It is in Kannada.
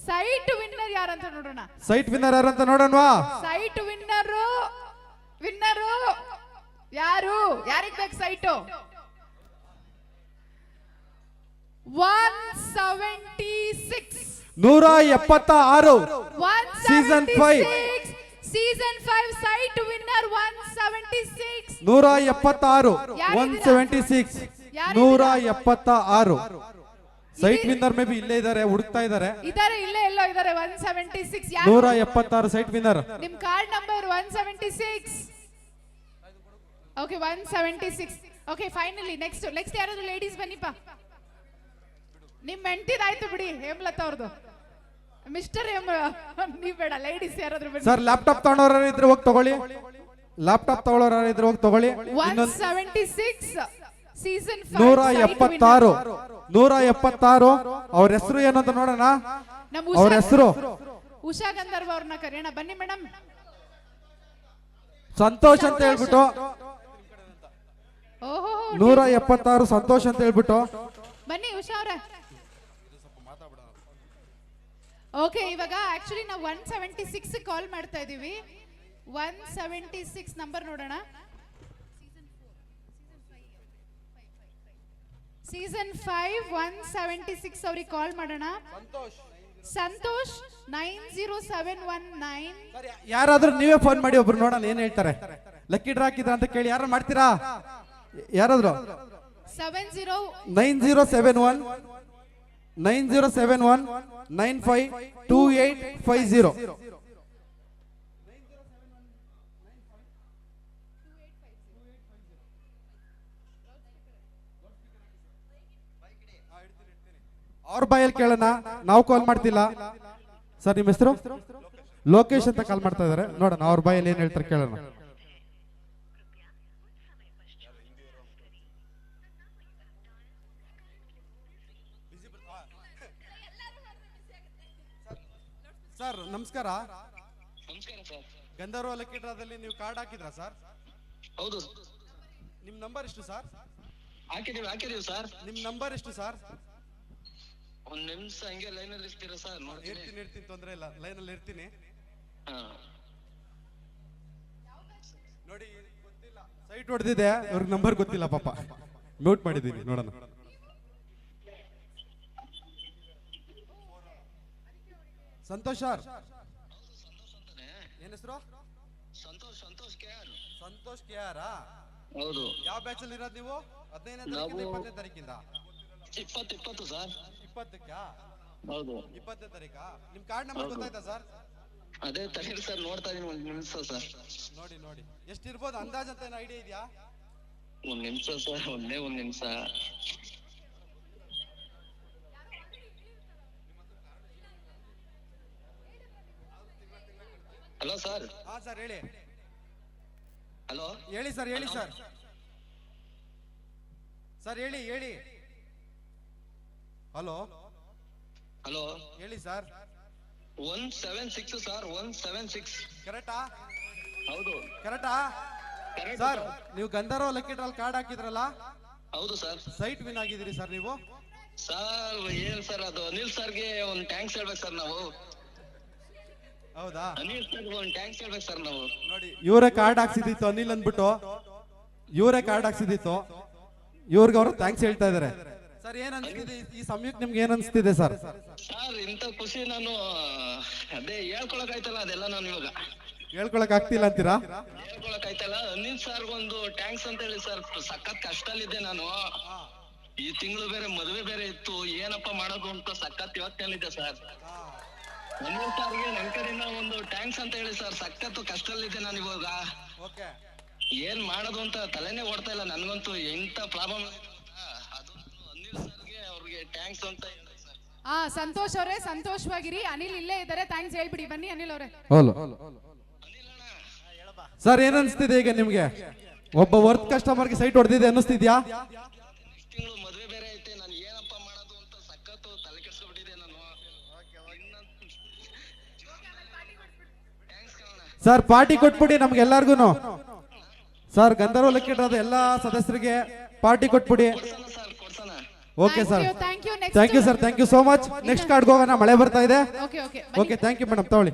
ಸೈಟ್ ವಿನ್ನರ್ ಯಾರಂತ ನೋಡೋಣ. ಸೈಟ್ ವಿನ್ನರ್ ಯಾರಂತ ನೋಡೋಣವಾ? ಸೈಟ್ ವಿನ್ನರು ಯಾರು? ಯಾರಿಗೆ ಬೇಕು site? 176 176 season 5 site winner 176 176 site winner may be ಇಲ್ಲೇ ಇದ್ದಾರೆ, ಹುಡುಕ್ತಾ ಇದ್ದಾರೆ. ಇಲ್ಲೇ ಎಲ್ಲೋ ಇದ್ದಾರೆ. 176 176 ಸೈಟ್ ವಿನ್ನರ್. ನಿಮ್ card number 176. Okay 176. Okay finally next ಯಾರಾದ್ರೂ ಲೇಡೀಸ್ ಬನ್ನಿಪ್ಪ. ನಿಮ್ ಮೆಂಟಿದಾಯ್ತು ಬಿಡಿ, ಹೇಮಲತಾ ಅವ್ರದ್ದು. ಮಿಸ್ಟರ್ ನೀವ್ ಬೇಡ, ಲೇಡೀಸ್ ಯಾರಾದ್ರೂ ಬನ್ನಿ. ಸರ್ ಲ್ಯಾಪ್ಟಾಪ್ ತಗೊಳ್ಳೋರು ಇದ್ರೆ ಹೋಗಿ ತಗೊಳ್ಳಿ. ಲ್ಯಾಪ್ಟಾಪ್ ತಗೊಳ್ಳೋರು ಇದ್ರೆ ಹೋಗಿ ತಗೊಳ್ಳಿ. 176 ಸೀಸನ್ 176 ಅವ್ರ ಹೆಸರು ಏನು ಅಂತ ನೋಡೋಣ. ಅವ್ರ ಹೆಸರು ಉಷಾ ಗಂಧರ್ವ ಅವ್ರನ್ನ ಕರೆಯೋಣ. ಬನ್ನಿ ಮೇಡಮ್. ಸಂತೋಷ್ ಅಂತ ಹೇಳ್ಬಿಟ್ಟು 176 ಸಂತೋಷ್ ಅಂತ ಹೇಳ್ಬಿಟ್ಟು ಬನ್ನಿ ಉಷಾ ಅವ್ರೆ. ಓಕೆ ಇವಾಗ ಆಕ್ಚುಲಿ ನಾವು 176 ಕಾಲ್ ಮಾಡ್ತಾ ಇದೀವಿ. 176 ನಂಬರ್ ನೋಡೋಣ. ಸೀಸನ್ 5 176 ಅವ್ರಿಗೆ ಕಾಲ್ ಮಾಡೋಣ. ಸಂತೋಷ್ 90719. ಯಾರಾದ್ರೂ ನೀವೇ ಫೋನ್ ಮಾಡಿ ಒಬ್ರು ನೋಡೋಣ ಏನ್ ಹೇಳ್ತಾರೆ. ಲಕ್ಕಿ ಡ್ರಾ ಹಾಕಿದ್ರ ಅಂತ ಕೇಳಿ ಯಾರು ಮಾಡ್ತೀರಾ? ಯಾರಾದ್ರು 9071 952850. ಅವ್ರ ಬಾಯಲ್ಲಿ ಕೇಳೋಣ, ನಾವು ಕಾಲ್ ಮಾಡ್ತಿಲ್ಲ. ಸರ್ ನಿಮ್ಮ ಹೆಸರು? ಲೋಕೇಶ್ ಅಂತ ಕಾಲ್ ಮಾಡ್ತಾ ಇದಾರೆ, ನೋಡೋಣ ಅವ್ರ ಬಾಯಲ್ಲಿ ಏನ್ ಹೇಳ್ತಾರೆ ಕೇಳೋಣ. ಸರ್ ನಮಸ್ಕಾರ. ಗಂಧರ್ವ ಲಕ್ಕಿ ಡ್ರಾದಲ್ಲಿ ನೀವು ಕಾರ್ಡ್ ಹಾಕಿದ್ರಾ ಸರ್? ಹೌದು. ನಿಮ್ ನಂಬರ್ ಎಷ್ಟು ಸರ್? ಹಾಕಿದೀವಿ ಸರ್. ನಿಮ್ ನಂಬರ್ ಎಷ್ಟು ಸರ್? ಒಂದ್ ನಿಮಿಷ ಹಂಗೆ ಲೈನ್ ಅಲ್ಲಿ ಇರ್ತೀರಾ ಸರ್? ಇರ್ತೀನಿ, ತೊಂದ್ರೆ ಇಲ್ಲ, ಲೈನ್ ಅಲ್ಲಿ ಇರ್ತೀನಿ. ನೋಡಿ ಗೊತ್ತಿಲ್ಲ, ಸೈಟ್ ಹೊಡೆದಿದೆ, ಅವ್ರಿಗೆ ನಂಬರ್ ಗೊತ್ತಿಲ್ಲ ಪಾಪ, ಮ್ಯೂಟ್ ಮಾಡಿದೀನಿ. ನೋಡೋಣ. ಸಂತೋಷ್ ಸರ್, ಏನ್ ಹೆಸರು? Santosh K R. ಹೌದು. ಯಾವ ಬ್ಯಾಚ್ ಅಲ್ಲಿ ಇರೋದು ನೀವು? 15ನೇ ತಾರೀಕಿಂದ 20ನೇ ತಾರೀಕಿಂದ? 20 ಸರ್. 20ಕ್ಕಾ? ಹೌದು. 20ನೇ ತಾರೀಕಾ? ನಿಮ್ ಕಾರ್ಡ್ ನಂಬರ್ ಗೊತ್ತಾಯ್ತಾ ಸರ್? ಅದೇ ತಗೊಳ್ಳಿ ಸರ್, ನೋಡ್ತಾ ಇದೀನಿ. ಒಂದ್ ನಿಮಿಷ ಸರ್. ನೋಡಿ ಎಷ್ಟಿರ್ಬೋದು ಅಂದಾಜ್ ಅಂತ ಏನು ಐಡಿಯಾ ಇದೆಯಾ? ಒಂದ್ ನಿಮಿಷ ಸರ್, ಒಂದ್ ನಿಮಿಷ. Hello sir. ಹಾ ಸರ್ ಹೇಳಿ. ಹಲೋ ಹೇಳಿ ಸರ್. ಸರ್ ಹೇಳಿ. ಹಲೋ ಹೇಳಿ ಸರ್. 176 ಸರ್. 176 ಕರೆಕ್ಟಾ? ಹೌದು. ಕರೆಕ್ಟಾ ಸರ್? ನೀವು ಗಂಧರ್ವ ಲಕ್ಕಿ ಡ್ರಾ ಕಾರ್ಡ್ ಹಾಕಿದ್ರಲ್ಲ? ಹೌದು ಸರ್. ಸೈಟ್ ವಿನ್ ಆಗಿದ್ದೀರಿ ಸರ್ ನೀವು. ಸರ್ ಏನ್ ಸರ್ ಅದು ಅನಿಲ್ ಸರ್ಗೆ ಒಂದ್ ಟ್ಯಾಂಕ್ಸ್ ಹೇಳ್ಬೇಕು ಸರ್ ನಾವು. ಹೌದಾ? ಅನಿಲ್ ಸರ್ ಒಂದ್ ಟ್ಯಾಂಕ್ಸ್ ಹೇಳ್ಬೇಕು ಸರ್ ನಾವು. ನೋಡಿ ಇವರೇ ಕಾರ್ಡ್ ಹಾಕ್ಸಿದಿತ್ತು, ಅನಿಲ್ ಅಂದ್ಬಿಟ್ಟು ಇವರೇ ಕಾರ್ಡ್ ಹಾಕ್ಸಿದಿತ್ತು. ಇವ್ರಿಗೆ ಅವರು ಥ್ಯಾಂಕ್ಸ್ ಹೇಳ್ತಾ ಇದಾರೆ. ಸರ್ ಏನ್ ಅನ್ಸ್ತಿದೆ ಈ ಸಮಯಕ್ಕೆ ನಿಮ್ಗೆ? ಏನ್ ಅನ್ಸ್ತಿದೆ ಸರ್? ಸರ್ ಇಂತ ಖುಷಿ ನಾನು ಅದೇ ಹೇಳ್ಕೊಳಕ್ ಆಯ್ತಲ್ಲ, ಅದೆಲ್ಲ ನಾನು ಇವಾಗ ಹೇಳ್ಕೊಳಕ್ ಆಗ್ತಿಲ್ಲ ಅಂತೀರಾ? ಹೇಳ್ಕೊಳಕ್ ಆಯ್ತಲ್ಲ. ಅನಿಲ್ ಸರ್ ಒಂದು ಟ್ಯಾಂಕ್ಸ್ ಅಂತ ಹೇಳಿ ಸರ್. ಸಖತ್ ಕಷ್ಟಲ್ಲಿದ್ದೆ ನಾನು. ಈ ತಿಂಗಳು ಬೇರೆ ಮದುವೆ ಬೇರೆ ಇತ್ತು, ಏನಪ್ಪಾ ಮಾಡೋದು ಅಂತ ಸಖತ್ ಯೋಚನೆಯಲ್ಲಿದ್ದೆ ಸರ್. ಅನಿಲ್ ಸರ್ಗೆ ನನ್ ಕಡೆಯಿಂದ ಒಂದು ಟ್ಯಾಂಕ್ಸ್ ಅಂತ ಹೇಳಿ ಸರ್. ಸಖತ್ ಕಷ್ಟದಲ್ಲಿದ್ದೆ ನಾನು ಇವಾಗ. ಏನ್ ಮಾಡೋದು ಅಂತ ತಲೆನೇ ಓಡ್ತಾ ಇಲ್ಲ ನನ್ಗಂತೂ. ಎಂತ ಪ್ರಾಬ್ಲಮ್ ಅದೊಂದು ಅನಿಲ್ ಸರ್ಗೆ ಅವ್ರಿಗೆ ಟ್ಯಾಂಕ್ಸ್ ಅಂತ ಹೇಳಿ ಸರ್. ಸಂತೋಷ್ ಅವರೇ ಸಂತೋಷವಾಗಿರಿ. ಅನಿಲ್ ಇಲ್ಲೇ ಇದ್ದಾರೆ, ಥ್ಯಾಂಕ್ಸ್ ಹೇಳ್ಬಿಡಿ. ಬನ್ನಿ ಅನಿಲ್ ಅವರೇ. ಸರ್ ಏನ್ ಅನ್ಸ್ತಿದೆ ಈಗ ನಿಮ್ಗೆ? ಒಬ್ಬ ವರ್ತ್ ಕಸ್ಟಮರ್ಗೆ ಸೈಟ್ ಹೊಡೆದಿದೆ ಅನ್ನಿಸ್ತಿದ್ಯಾ? ತಿಂಗಳು ಮದುವೆ ಬೇರೆ ಐತೆ, ನಾನು ಏನಪ್ಪಾ ಮಾಡೋದು ಅಂತ ಸಖತ್ ತಲೆ ಕೆಡಿಸ್ಬಿಟ್ಟಿದೆ ನಾನು. ಸರ್ ಪಾರ್ಟಿ ಕೊಟ್ಬಿಡಿ ನಮ್ಗೆಲ್ಲರಿಗೂ. ಸರ್ ಗಂಧರ್ವ ಲಕ್ಕಿ ಡ್ರಾದ ಎಲ್ಲಾ ಸದಸ್ಯರಿಗೆ ಪಾರ್ಟಿ ಕೊಟ್ಬಿಡಿ. Okay sir thank you thank you sir thank you so much next ಕಾರ್ಡ್ಗೆ ಹೋಗೋಣ ಮಳೆ ಬರ್ತಾ ಇದೆ okay okay okay thank you madam ತಗೊಳ್ಳಿ